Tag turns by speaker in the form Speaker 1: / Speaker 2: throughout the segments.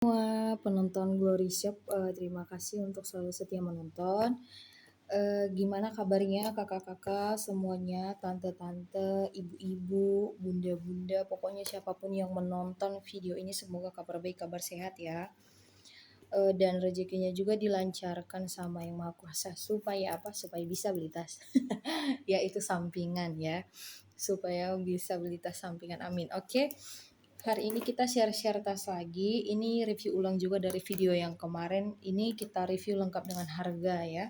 Speaker 1: Semua penonton Glory Shop, terima kasih untuk selalu setia menonton. Gimana kabarnya kakak-kakak semuanya, tante-tante, ibu-ibu, bunda-bunda, pokoknya siapapun yang menonton video ini semoga kabar baik, kabar sehat ya. Dan rezekinya juga dilancarkan sama Yang Maha Kuasa supaya apa? Supaya bisa beli tas. Ya itu sampingan ya. Supaya bisa beli tas sampingan. Amin. Oke. Hari ini kita share-share tas lagi. Ini review ulang juga dari video yang kemarin. Ini kita review lengkap dengan harga ya.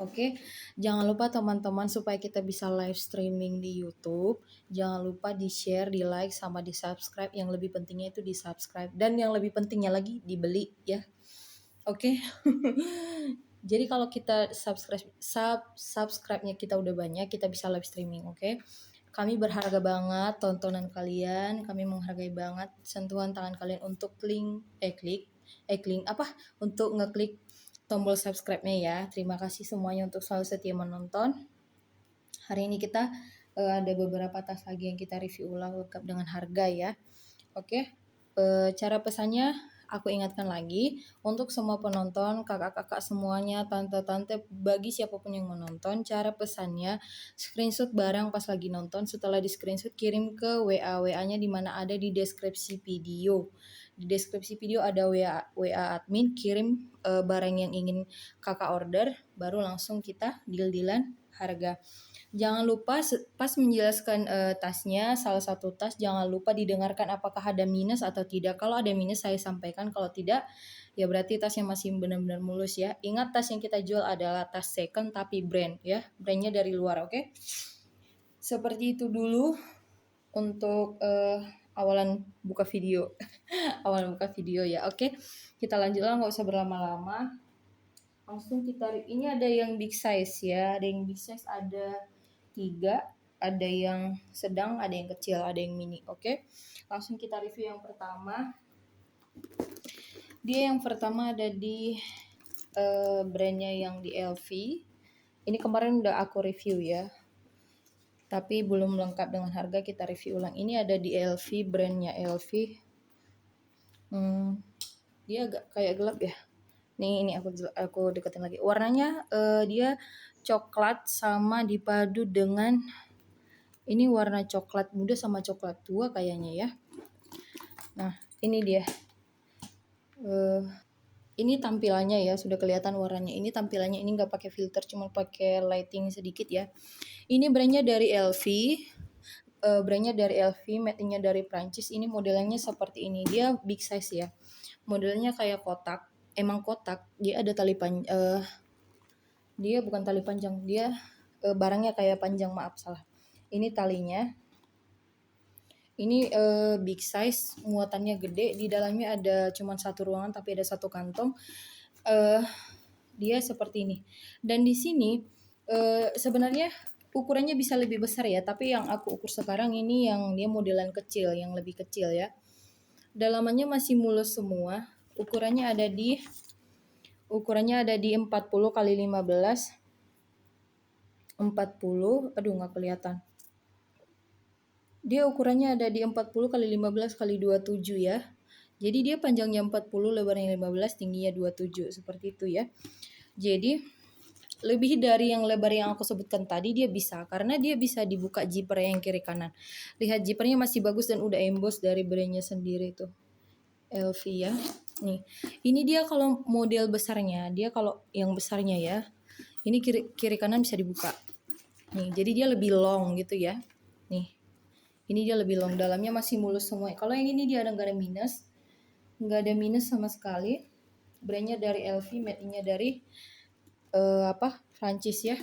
Speaker 1: Oke, jangan lupa teman-teman supaya kita bisa live streaming di YouTube. Jangan lupa di-share, di-like, sama di-subscribe. Yang lebih pentingnya itu di-subscribe. Dan yang lebih pentingnya lagi dibeli ya. Oke. Jadi kalau kita subscribe-nya kita udah banyak, kita bisa live streaming, oke? Kami berharga banget tontonan kalian, kami menghargai banget sentuhan tangan kalian untuk untuk ngeklik tombol subscribe-nya ya. Terima kasih semuanya untuk selalu setia menonton. Hari ini kita ada beberapa tas lagi yang kita review ulang lengkap dengan harga ya. Oke. Cara pesannya aku ingatkan lagi untuk semua penonton, kakak-kakak semuanya, tante-tante, bagi siapapun yang menonton, cara pesannya screenshot barang pas lagi nonton, setelah di screenshot kirim ke WA-nya di mana ada di deskripsi video. Di deskripsi video ada WA admin, kirim barang yang ingin kakak order, baru langsung kita deal-dealan harga. Jangan lupa pas menjelaskan tasnya, salah satu tas jangan lupa didengarkan apakah ada minus atau tidak. Kalau ada minus saya sampaikan, kalau tidak ya berarti tasnya masih benar-benar mulus ya. Ingat tas yang kita jual adalah tas second tapi brand ya, brandnya dari luar, oke? Seperti itu dulu untuk awalan buka video. Awal buka video ya, oke? Kita lanjut lah, nggak usah berlama-lama. Langsung kita, ini ada yang big size ya, ada yang big size, ada 3, ada yang sedang, ada yang kecil, ada yang mini. Oke, langsung kita review yang pertama. Dia yang pertama ada di brandnya yang di LV. Ini kemarin udah aku review ya, tapi belum lengkap dengan harga, kita review ulang. Ini ada di LV, brandnya LV. Dia agak kayak gelap ya. Ini aku deketin lagi. Warnanya dia coklat sama dipadu dengan ini warna coklat muda sama coklat tua kayaknya ya. Nah, ini dia. Ini tampilannya ya, sudah kelihatan warnanya. Ini tampilannya, ini nggak pakai filter, cuma pakai lighting sedikit ya. Ini brandnya dari LV. Brandnya dari LV, made-nya dari Prancis. Ini modelnya seperti ini. Dia big size ya. Modelnya kayak kotak. Emang kotak. Dia ada tali panjang. Dia bukan tali panjang. Dia barangnya kayak panjang, maaf salah. Ini talinya. Ini big size, muatannya gede. Di dalamnya ada cuma satu ruangan tapi ada satu kantong. Dia seperti ini. Dan di sini sebenarnya ukurannya bisa lebih besar ya, tapi yang aku ukur sekarang ini yang dia modelan kecil, yang lebih kecil ya. Dalamannya masih mulus semua. Ukurannya ada di 40 kali 15. 40, aduh nggak kelihatan. Dia ukurannya ada di 40 kali 15 kali 27 ya. Jadi dia panjangnya 40, lebarnya 15, tingginya 27, seperti itu ya. Jadi lebih dari yang lebar yang aku sebutkan tadi dia bisa, karena dia bisa dibuka zipper yang kiri kanan. Lihat zippernya masih bagus dan udah emboss dari brandnya sendiri tuh. LV ya. Nih, ini dia kalau model besarnya, dia kalau yang besarnya ya. Ini kiri kanan bisa dibuka. Nih, jadi dia lebih long gitu ya. Nih. Ini dia lebih long, dalamnya masih mulus semua. Kalau yang ini dia nggak ada minus. Nggak ada minus sama sekali. Brandnya dari LV, made-nya dari Prancis ya.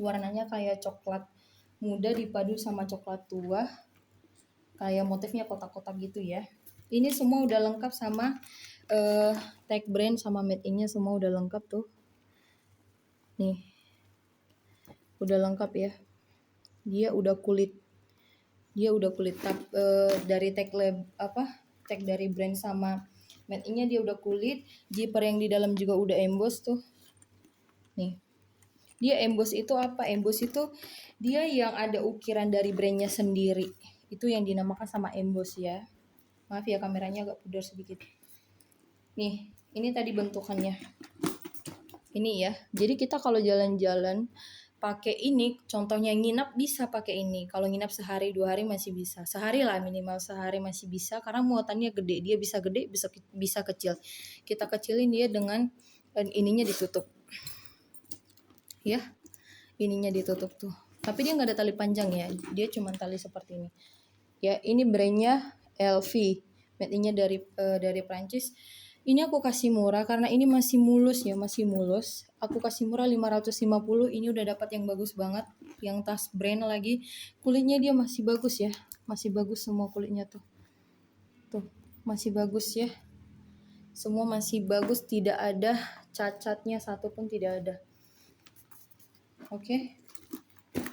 Speaker 1: Warnanya kayak coklat muda dipadu sama coklat tua. Kayak motifnya kotak-kotak gitu ya. Ini semua udah lengkap sama tag brand sama made-in-nya semua udah lengkap tuh. Nih. Udah lengkap ya. Dia udah kulit. Dari tag dari brand sama made-in-nya dia udah kulit. Zipper yang di dalam juga udah emboss tuh. Nih. Dia emboss itu apa? Emboss itu dia yang ada ukiran dari brandnya sendiri. Itu yang dinamakan sama emboss ya. Maaf ya kameranya agak pudar sedikit. Nih, ini tadi bentukannya. Ini ya. Jadi kita kalau jalan-jalan pakai ini, contohnya nginap bisa pakai ini. Kalau nginap sehari 2 hari masih bisa. Sehari lah, minimal sehari masih bisa karena muatannya gede. Dia bisa gede, bisa kecil. Kita kecilin dia dengan ininya ditutup. Ya. Ininya ditutup tuh. Tapi dia nggak ada tali panjang ya. Dia cuma tali seperti ini. Ya, ini brandnya LV. Made-nya dari Prancis. Ini aku kasih murah karena ini masih mulus ya, masih mulus. Aku kasih murah 550. Ini udah dapat yang bagus banget, yang tas brand lagi. Kulitnya dia masih bagus ya. Masih bagus semua kulitnya tuh. Tuh, masih bagus ya. Semua masih bagus, tidak ada cacatnya satupun tidak ada. Oke.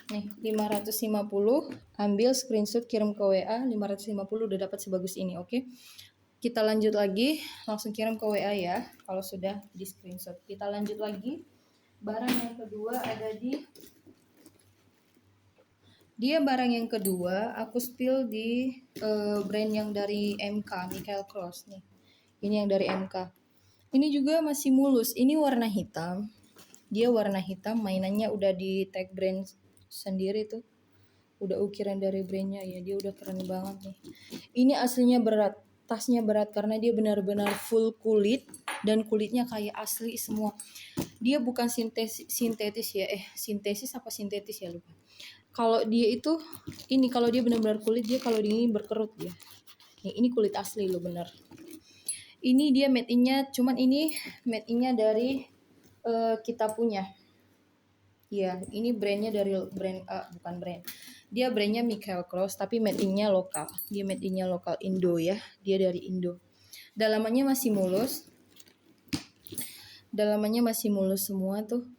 Speaker 1: Nih, 550, ambil screenshot kirim ke WA, 550 udah dapat sebagus ini, oke? Kita lanjut lagi, langsung kirim ke WA ya, kalau sudah di screenshot. Kita lanjut lagi, barang yang kedua ada barang yang kedua, aku spill di brand yang dari MK, Michael Kors nih. Ini yang dari MK. Ini juga masih mulus, ini warna hitam. Dia warna hitam, mainannya udah di tag brand sendiri tuh. Udah ukiran dari brandnya ya, dia udah keren banget nih. Ini aslinya berat, tasnya berat karena dia benar-benar full kulit dan kulitnya kayak asli semua. Dia bukan sintetis ya, sintesis apa sintetis ya lupa. Kalau dia itu ini, kalau dia benar-benar kulit, dia kalau dingin berkerut dia. Nih, ini kulit asli loh bener. Ini dia made in-nya, cuman ini made in-nya dari kita punya. Ya, ini brandnya dari brand bukan brand. Dia brandnya Michael Kors tapi made in-nya lokal. Dia made in-nya lokal Indo ya. Dia dari Indo. Dalamannya masih mulus. Dalamannya masih mulus semua tuh.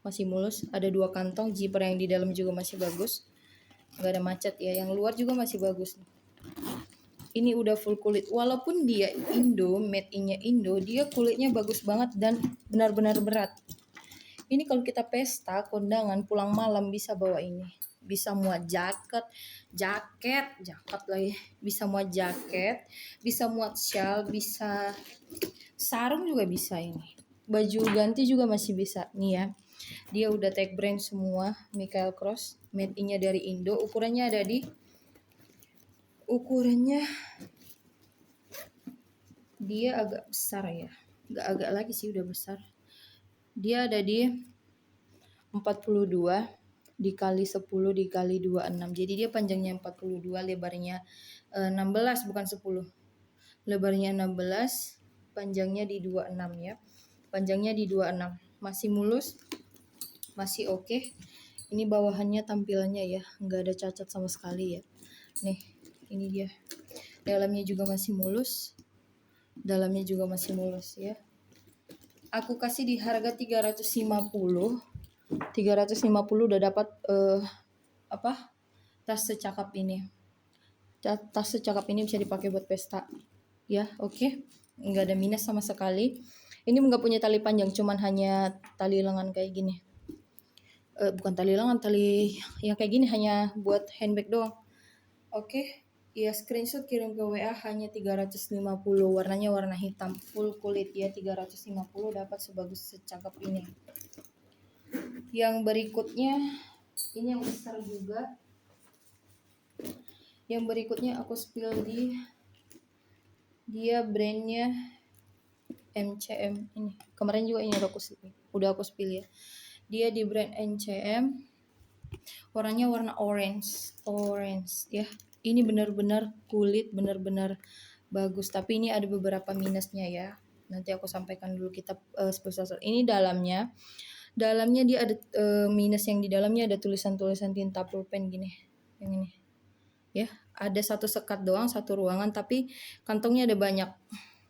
Speaker 1: Masih mulus. Ada 2 kantong. Zipper yang di dalam juga masih bagus. Gak ada macet ya. Yang luar juga masih bagus. Ini udah full kulit. Walaupun dia Indo, made in-nya Indo, dia kulitnya bagus banget dan benar-benar berat. Ini kalau kita pesta, kondangan, pulang malam bisa bawa ini. Bisa muat jaket lagi. Bisa muat jaket, bisa muat shawl, bisa sarung juga bisa ini. Baju ganti juga masih bisa. Nih ya. Dia udah tag brand semua, Michael Kors, made in-nya dari Indo. Ukurannya dia agak besar ya. Agak lagi sih udah besar. Dia ada di 42 dikali 10 dikali 26. Jadi dia panjangnya 42, lebarnya 16 bukan 10. Lebarnya 16, panjangnya di 26 ya. Panjangnya di 26. Masih mulus. Masih oke. Ini bawahannya tampilannya ya, nggak ada cacat sama sekali ya. Nih, ini dia. Dalamnya juga masih mulus. Dalamnya juga masih mulus ya. Aku kasih di harga 350 udah dapat tas secakap ini. Tas secakap ini bisa dipakai buat pesta. Ya, oke. Nggak ada minus sama sekali. Ini nggak punya tali panjang, cuman hanya tali lengan kayak gini. Bukan tali lengan, tali yang kayak gini hanya buat handbag doang. Oke. Ya, screenshot kirim ke WA hanya 350. Warnanya warna hitam, full kulit ya. 350 dapat sebagus secakap ini. Yang berikutnya ini yang besar juga. Yang berikutnya aku spill dia brandnya MCM ini. Kemarin juga ini udah aku spill ya. Dia di brand MCM. Warnanya warna orange ya. Ini benar-benar kulit, benar-benar bagus. Tapi ini ada beberapa minusnya ya. Nanti aku sampaikan dulu kita spesial. Ini dalamnya dia ada minus, yang di dalamnya ada tulisan-tulisan tinta pulpen gini. Yang ini. Ya, ada satu sekat doang, satu ruangan, tapi kantongnya ada banyak.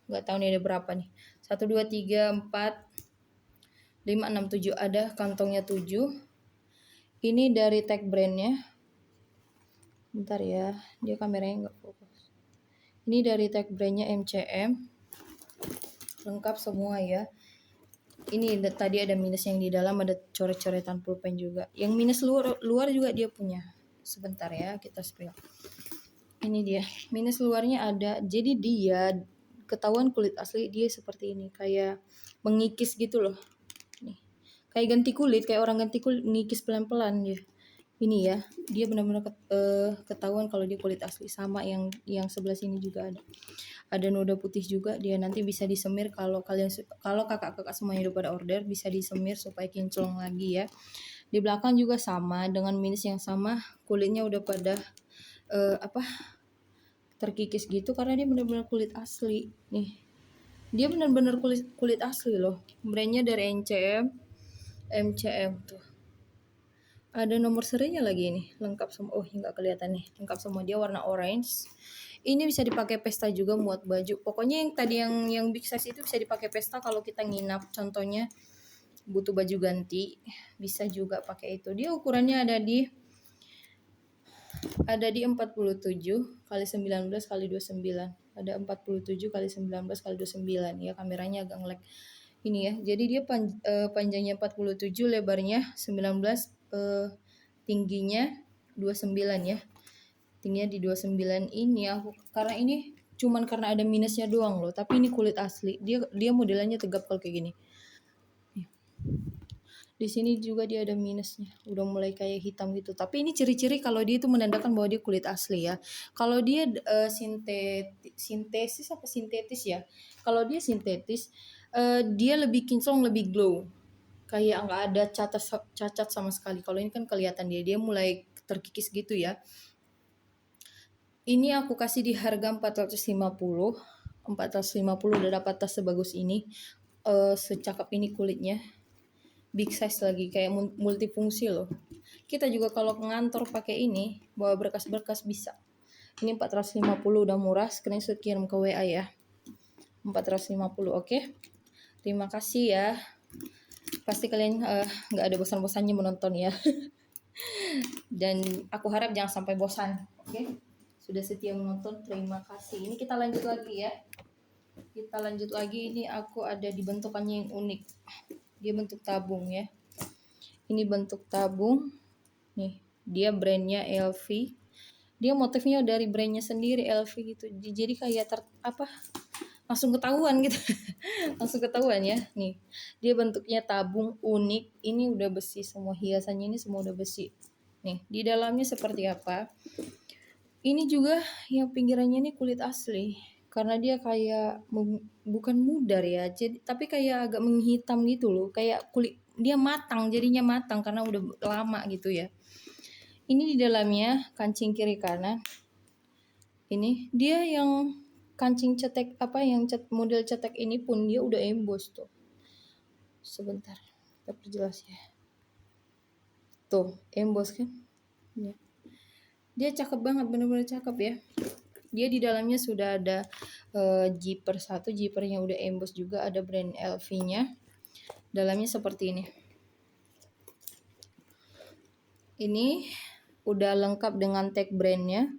Speaker 1: Nggak tahu nih ada berapa nih. 1, 2, 3, 4, 5, 6, 7. Ada kantongnya 7. Ini dari tag brandnya. Bentar ya, dia kameranya nggak fokus. Ini dari tag brandnya MCM. Lengkap semua ya. Ini tadi ada minus yang di dalam, ada coret-coretan pulpen juga. Yang minus luar juga dia punya. Sebentar ya, kita spill. Ini dia, minus luarnya ada. Jadi dia ketahuan kulit asli dia seperti ini, kayak mengikis gitu loh. Nih. Kayak ganti kulit, kayak orang ganti kulit mengikis pelan-pelan dia. Ini ya, dia benar-benar ketahuan kalau dia kulit asli. Sama yang sebelah sini juga ada. Ada noda putih juga, dia nanti bisa disemir kalau kalau kakak-kakak semuanya udah pada order bisa disemir supaya kinclong lagi ya. Di belakang juga sama dengan minus yang sama, kulitnya udah pada apa terkikis gitu karena dia benar-benar kulit asli nih. Dia benar-benar kulit asli loh. Brandnya dari MCM tuh. Ada nomor serinya lagi nih, lengkap semua. Oh, nggak kelihatan nih. Lengkap semua, dia warna orange. Ini bisa dipakai pesta juga muat baju. Pokoknya yang tadi yang big size itu bisa dipakai pesta kalau kita nginap. Contohnya butuh baju ganti, bisa juga pakai itu. Dia ukurannya ada di 47 kali 19 kali 29. Ada 47 kali 19 kali 29 ya, kameranya agak nge-lag. Ini ya. Jadi dia panjangnya 47, lebarnya 19, tingginya 29 ya. Tingginya di 29 ini aku karena ini cuman karena ada minusnya doang loh, tapi ini kulit asli. Dia modelannya tegap kalau kayak gini. Di sini juga dia ada minusnya, udah mulai kayak hitam gitu. Tapi ini ciri-ciri kalau dia itu menandakan bahwa dia kulit asli ya. Kalau dia sintetis apa sintetis ya, kalau dia sintetis dia lebih kinclong, lebih glow, kayak nggak ada cacat sama sekali. Kalau ini kan kelihatan dia mulai terkikis gitu ya. Ini aku kasih di harga 450 udah dapat tas sebagus ini, secakap ini kulitnya, big size lagi, kayak multifungsi loh. Kita juga kalau ke ngantor pakai ini, bawa berkas-berkas bisa. Ini 450 udah murah, screenshot kirim ke WA ya. 450, oke. Terima kasih ya. Pasti kalian nggak ada bosan-bosannya menonton ya. Dan aku harap jangan sampai bosan, oke. Sudah setia menonton, terima kasih. Ini kita lanjut lagi ya. Kita lanjut lagi, ini aku ada di bentukannya yang unik. Dia bentuk tabung ya. Ini bentuk tabung. Nih, dia brandnya LV. Dia motifnya dari brandnya sendiri LV gitu. Jadi kayak langsung ketahuan gitu. Langsung ketahuan ya. Nih, dia bentuknya tabung unik. Ini udah besi semua, hiasannya ini semua udah besi. Nih, di dalamnya seperti apa? Ini juga yang pinggirannya ini kulit asli. Karena dia kayak bukan mudar ya, jadi tapi kayak agak menghitam gitu loh. Kayak kulit dia matang, jadinya matang karena udah lama gitu ya. Ini di dalamnya kancing kiri kanan. Ini dia yang kancing cetek yang model cetek ini pun dia udah emboss tuh. Sebentar, kita perjelas ya. Tuh, emboss kan? Ya. Dia cakep banget, bener-bener cakep ya. Dia di dalamnya sudah ada zipper satu, zippernya udah emboss juga, ada brand LV-nya. Dalamnya seperti ini. Ini udah lengkap dengan tag brandnya.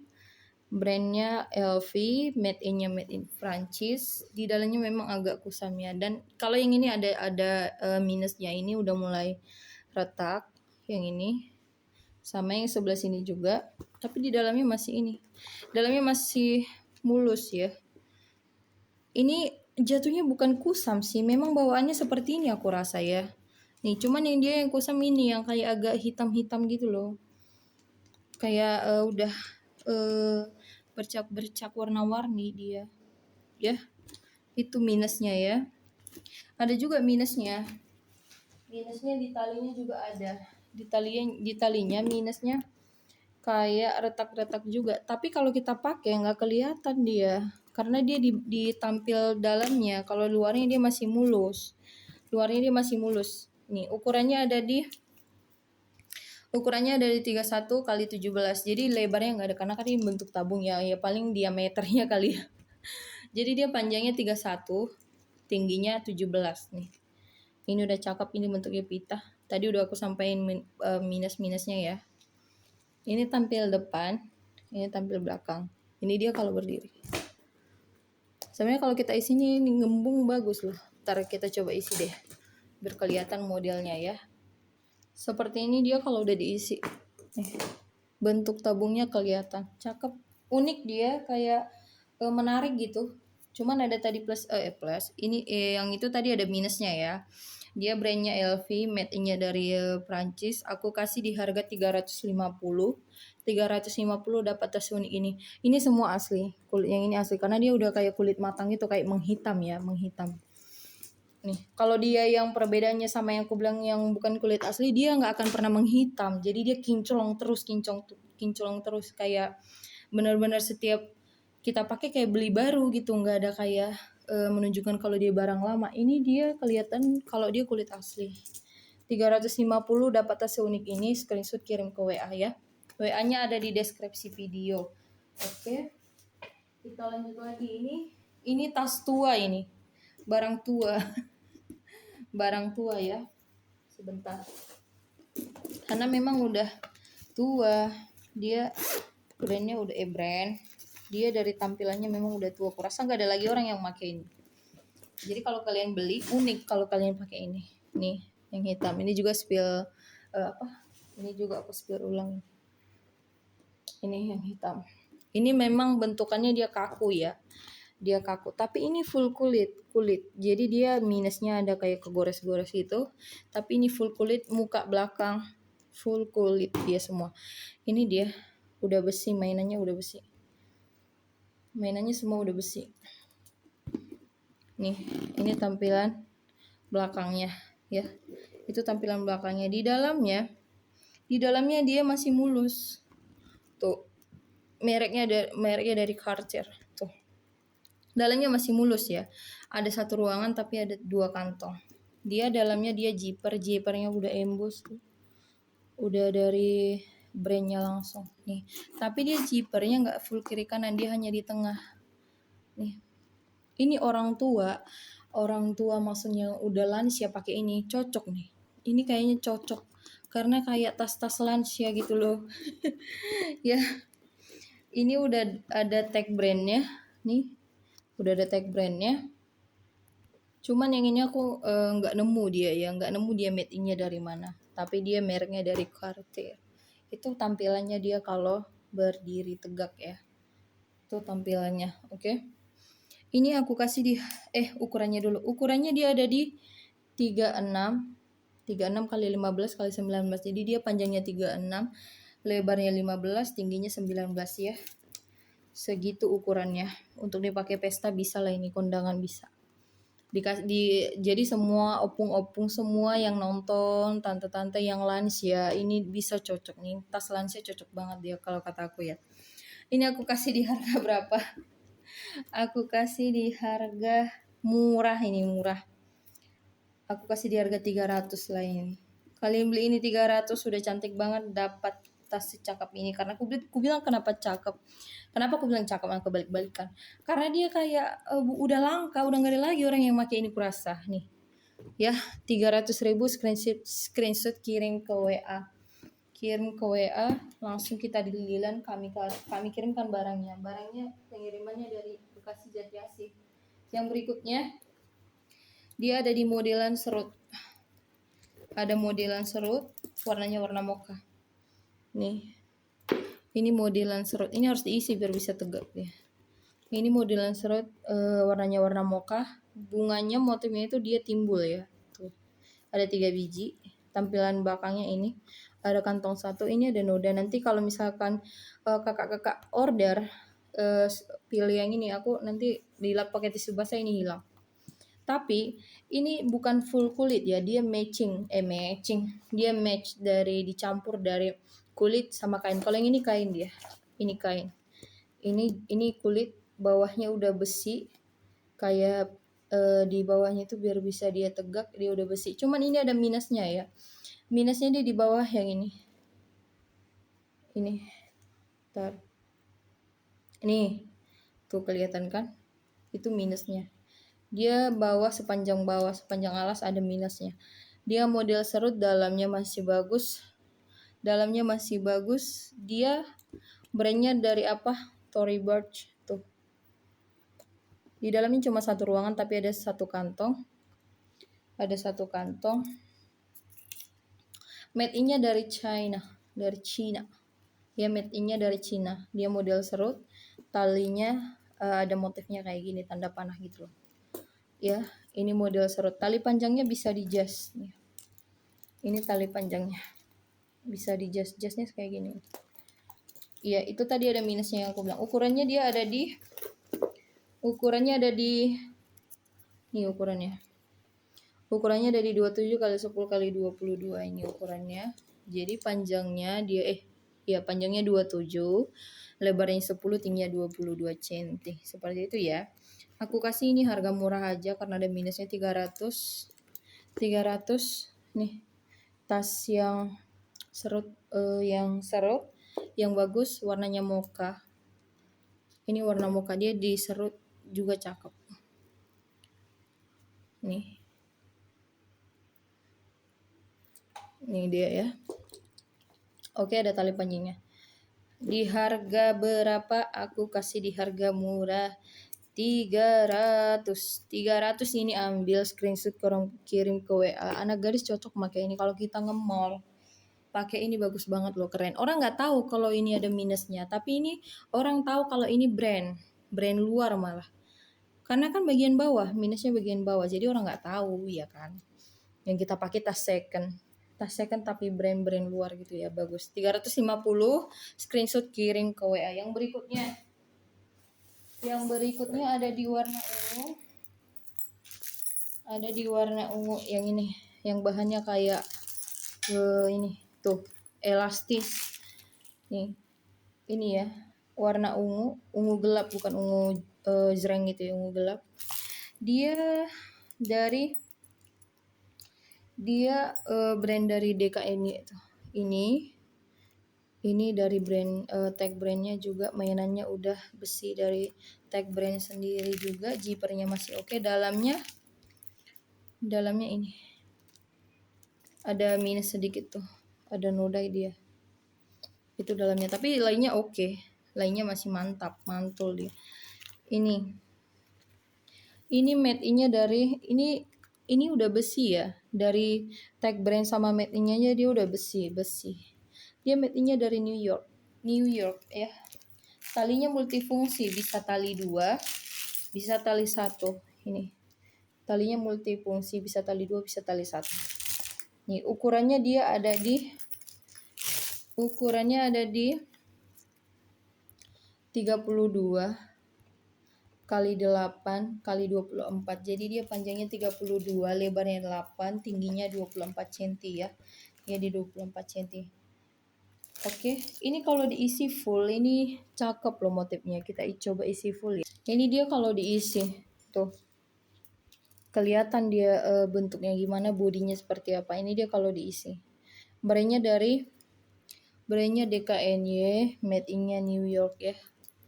Speaker 1: Brandnya LV, made in Prancis. Di dalamnya memang agak kusam ya. Dan kalau yang ini ada minusnya, ini udah mulai retak. Yang ini sama yang sebelah sini juga. Tapi di dalamnya masih ini. Dalamnya masih mulus ya. Ini jatuhnya bukan kusam sih, memang bawaannya seperti ini aku rasa ya. Nih, cuman yang dia yang kusam ini yang kayak agak hitam-hitam gitu loh. Kayak udah bercak warna-warni dia. Ya. Itu minusnya ya. Ada juga minusnya. Minusnya di talinya juga ada. Di talinya minusnya kayak retak-retak juga. Tapi kalau kita pakai nggak kelihatan dia, karena dia ditampil dalamnya. Kalau luarnya dia masih mulus. Luarnya dia masih mulus. Nih, ukurannya ada di 31 kali 17. Jadi lebarnya nggak ada karena kan ini bentuk tabung ya. Ya paling diameternya kali ya. Jadi dia panjangnya 31, tingginya 17 nih. Ini udah cakep, ini bentuknya pita. Tadi udah aku sampaikan minus-minusnya ya. Ini tampil depan, ini tampil belakang. Ini dia kalau berdiri. Sebenarnya kalau kita isinya ini ngembung bagus loh. Ntar kita coba isi deh, biar kelihatan modelnya ya. Seperti ini dia kalau udah diisi. Bentuk tabungnya kelihatan, cakep. unik dia kayak menarik gitu. Cuman ada tadi plus ini yang itu tadi ada minusnya ya. Dia brandnya LV, made in-nya dari Prancis. Aku kasih di harga 350. 350 dapat tas unik ini. Ini semua asli. Kulit yang ini asli karena dia udah kayak kulit matang gitu, kayak menghitam ya, menghitam. Nih, kalau dia yang perbedaannya sama yang aku bilang yang bukan kulit asli, dia nggak akan pernah menghitam. Jadi dia kinclong terus kayak benar-benar setiap kita pakai kayak beli baru gitu, nggak ada kayak menunjukkan kalau dia barang lama. Ini dia kelihatan kalau dia kulit asli. 350 dapat tas seunik ini, screenshot kirim ke WA ya. WA-nya ada di deskripsi video. Oke. Kita lanjut lagi ini tas tua ini. Barang tua. Barang tua ya. Sebentar. Karena memang udah tua. Dia brandnya udah brand. Dia dari tampilannya memang udah tua. Aku rasa nggak ada lagi orang yang pakai ini. Jadi kalau kalian beli unik kalau kalian pakai ini. Nih, yang hitam. Ini juga spill Ini juga aku spill ulang. Ini yang hitam. Ini memang bentukannya dia kaku ya. Dia kaku, tapi ini full kulit. Jadi dia minusnya ada kayak kegores-gores itu, tapi ini full kulit, muka belakang full kulit dia semua. Ini dia udah besi, mainannya udah besi. Mainannya semua udah besi. Nih, ini tampilan belakangnya ya. Itu tampilan belakangnya. Di dalamnya dia masih mulus. Tuh. Mereknya dari Cartier. Tuh. Dalamnya masih mulus ya. Ada satu ruangan tapi ada 2 kantong. Dia dalamnya dia zippernya udah emboss tuh. Udah dari brandnya langsung nih. Tapi dia zippernya nggak full kiri kanan, dia hanya di tengah. Nih. Ini orang tua maksudnya udah lansia pakai ini cocok nih. Ini kayaknya cocok karena kayak tas-tas lansia gitu loh. Ya. Ini udah ada tag brandnya nih. Udah ada tag brandnya. Cuman yang ini aku nggak nemu dia made in-nya dari mana. Tapi dia mereknya dari Cartier. Itu tampilannya dia kalau berdiri tegak ya. Itu tampilannya, oke. Ini aku kasih di ukurannya dulu. Ukurannya dia ada di 36 kali 15 kali 19. Jadi dia panjangnya 36, lebarnya 15, tingginya 19 ya. Segitu ukurannya. Untuk dipakai pesta bisa lah, ini kondangan bisa. Jadi semua opung-opung semua yang nonton, tante-tante yang lansia ini bisa cocok nih. Tas lansia cocok banget dia kalau kata aku ya. Ini aku kasih di harga berapa? Aku kasih di harga murah. Aku kasih di harga 300 lah ini. Kalian beli ini 300 sudah cantik banget, dapat tas secakap ini. Karena aku bilang kenapa cakep. Kenapa aku bilang cakep, aku balik-balikan. Karena dia kayak udah langka, udah gak ada lagi orang yang pakai ini kurasa nih. Ya, 300.000 screenshot kirim ke WA. Kirim ke WA, langsung kita dililan, kami kirimkan barangnya. Barangnya pengirimannya dari Bekasi Jatiasih. Yang berikutnya dia ada di modelan serut. Ada modelan serut, warnanya warna mocha. Nih. Ini modelan serut. Ini harus diisi biar bisa tegak ya. Ini modelan serut warnanya warna mocha. Bunganya motifnya itu dia timbul ya. Tuh. Ada 3 biji. Tampilan belakangnya ini. Ada kantong 1, ini ada noda. Nanti kalau misalkan kakak-kakak order pilih yang ini, aku nanti dilap pakai tisu basah, ini hilang. Tapi ini bukan full kulit ya, dia dia dicampur dari kulit sama kain. Kalau yang ini kain dia, ini kain. Ini kulit, bawahnya udah besi, kayak di bawahnya itu biar bisa dia tegak, dia udah besi. Cuman ini ada minusnya ya. Minusnya dia di bawah yang ini. Ntar. Nih, tuh kelihatan kan? Itu minusnya. Dia sepanjang alas ada minusnya. Dia model serut, dalamnya masih bagus. Dia brandnya dari apa? Tory Burch tuh. Di dalamnya cuma 1 ruangan tapi ada 1 kantong. Made in-nya dari China. Ya, made in-nya dari China. Dia model serut. talinya ada motifnya kayak gini, tanda panah gitu loh. Ya, ini model serut. Tali panjangnya bisa di jas. Ini tali panjangnya. Bisa di jas-jasnya kayak gini. Iya, itu tadi ada minusnya yang aku bilang. Ukurannya ada di nih ukurannya. Ukurannya dari 27 kali 10 kali 22 ini ukurannya. Jadi panjangnya panjangnya 27, lebarnya 10, tingginya 22 cm. Seperti itu ya. Aku kasih ini harga murah aja karena ada minusnya 300 nih. Tas yang serut yang bagus, warnanya mocha. Ini warna mocha, dia diserut juga cakep. Nih dia ya. Oke, ada tali panjangnya. Di harga berapa? Aku kasih di harga murah 300 ini. Ambil screenshot, kirim ke WA. Anak gadis cocok pakai ini kalau kita nge-mall. Pakai ini bagus banget loh, keren. Orang nggak tahu kalau ini ada minusnya, tapi ini orang tahu kalau ini brand luar malah. Karena kan bagian bawah, minusnya bagian bawah, jadi orang nggak tahu ya kan. Yang kita pakai tas second tapi brand luar gitu ya, bagus. 350, screenshot kirim ke WA. Yang berikutnya ada di warna ungu. Yang ini, yang bahannya kayak ini tuh, elastis. Nih, ini ya, warna ungu gelap, bukan ungu jreng gitu ya, ungu gelap. Dia brand dari DKN itu. Ini dari brand tag brandnya juga, mainannya udah besi dari tag brand sendiri juga, zippernya masih oke. Dalamnya ini ada minus sedikit tuh, ada noda dia. Itu dalamnya, tapi lainnya oke. Lainnya masih mantap, mantul dia. Ini made in-nya dari ini udah besi ya. Dari tag brand sama made in-nya dia udah besi. Dia made in-nya dari New York ya. Talinya multifungsi, bisa tali 2, bisa tali 1. Ini talinya multifungsi, bisa tali 2, bisa tali 1. Nih ukurannya ada di 32 kali 8 kali 24. Jadi dia panjangnya 32, lebarnya 8, tingginya 24 cm ya. Ya di 24 cm. Oke, ini kalau diisi full ini cakep loh motifnya. Kita coba isi full ya. Ini dia kalau diisi tuh. Kelihatan dia bentuknya gimana, bodinya seperti apa. Ini dia kalau diisi. Brandnya DKNY, made in-nya New York ya.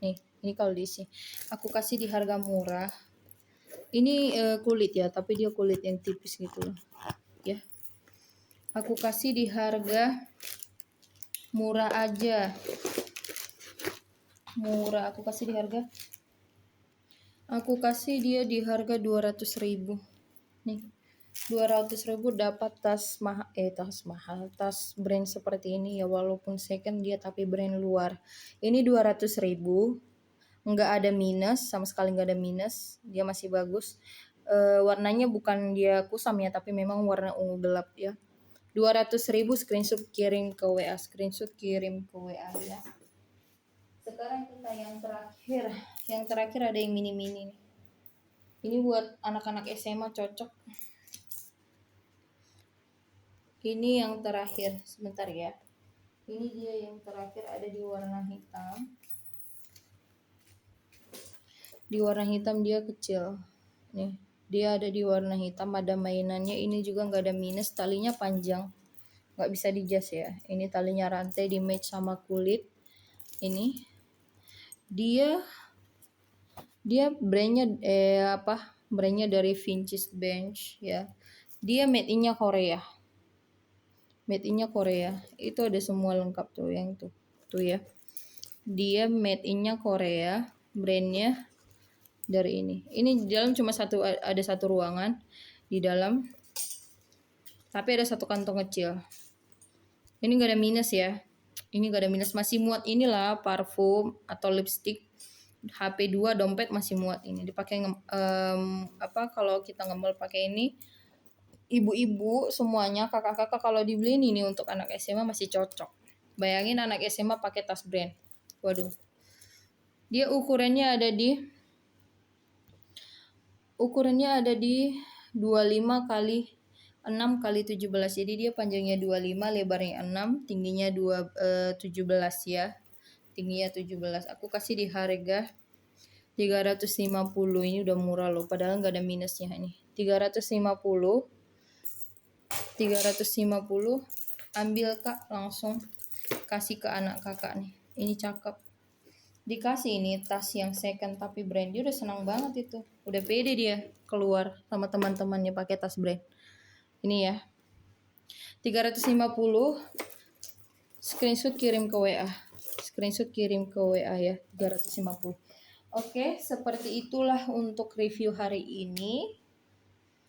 Speaker 1: Nih, ini kalau diisi. Aku kasih di harga murah. Ini kulit ya, tapi dia kulit yang tipis gitu loh. Ya. Aku kasih di harga murah aja. Murah, aku kasih dia di harga 200.000. Nih. 200.000 dapat tas mahal, tas brand seperti ini ya, walaupun second dia tapi brand luar. Ini 200.000, nggak ada minus, sama sekali nggak ada minus, dia masih bagus. Warnanya bukan dia kusam ya, tapi memang warna ungu gelap ya. 200.000, screenshot kirim ke WA ya. Sekarang kita yang terakhir ada yang mini-mini nih. Ini buat anak-anak SMA cocok. Ini yang terakhir, sebentar ya. Ini dia yang terakhir, ada di warna hitam. Di warna hitam dia kecil. Nih, dia ada di warna hitam, ada mainannya. Ini juga nggak ada minus, talinya panjang. Nggak bisa dijas ya. Ini talinya rantai, di match sama kulit. Ini dia brandnya brandnya dari Vintage Bench ya. Dia made in-nya Korea. Itu ada semua lengkap tuh yang tuh ya. Dia made in-nya Korea, brandnya dari ini. Ini di dalam cuma ada satu ruangan di dalam, tapi ada satu kantong kecil. Ini nggak ada minus ya. Ini nggak ada minus, masih muat inilah parfum atau lipstick. HP 2, dompet masih muat ini. Dipakai kalau kita ngembel pakai ini, ibu-ibu semuanya, kakak-kakak kalau dibeliin ini untuk anak SMA masih cocok. Bayangin anak SMA pakai tas brand. Waduh. Dia ukurannya ada di 25 kali 6 kali 17. Jadi dia panjangnya 25, lebarnya 6, tingginya 17 ya. Tingginya 17. Aku kasih di harga 350. Ini udah murah loh, padahal nggak ada minusnya ini. 350. Ambil Kak, langsung kasih ke anak kakak nih. Ini cakep. Dikasih ini tas yang second tapi brand. Dia udah senang banget itu. Udah pede dia keluar sama teman-temannya pakai tas brand. Ini ya. 350. Screenshot kirim ke WA. Ya, 350. Oke, seperti itulah untuk review hari ini.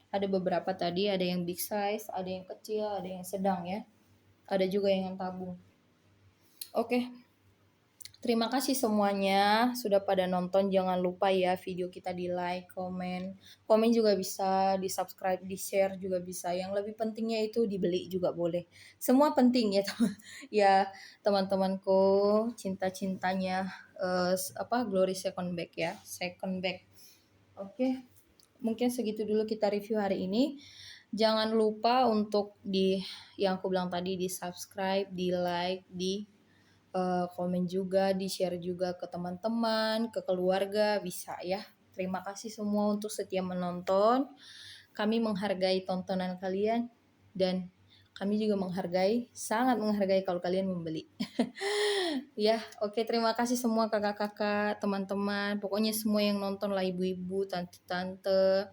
Speaker 1: Ada beberapa tadi, ada yang big size, ada yang kecil, ada yang sedang ya. Ada juga yang tabung. Oke. Terima kasih semuanya sudah pada nonton. Jangan lupa ya video kita di like, komen. Komen juga bisa, di subscribe, di share juga bisa. Yang lebih pentingnya itu dibeli juga boleh. Semua penting ya ya teman-temanku, cinta-cintanya Glory Second Bag ya. Second Bag. Oke. Mungkin segitu dulu kita review hari ini. Jangan lupa untuk yang aku bilang tadi, di subscribe, di like, di komen juga, di share juga ke teman-teman, ke keluarga, bisa ya. Terima kasih semua untuk setia menonton. Kami menghargai tontonan kalian dan kami juga sangat menghargai kalau kalian membeli. Ya, oke, terima kasih semua kakak-kakak, teman-teman, pokoknya semua yang nonton lah, ibu-ibu, tante-tante,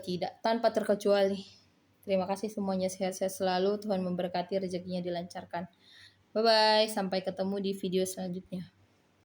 Speaker 1: tidak tanpa terkecuali. Terima kasih semuanya, sehat-sehat selalu, Tuhan memberkati, rezekinya dilancarkan. Bye-bye, sampai ketemu di video selanjutnya.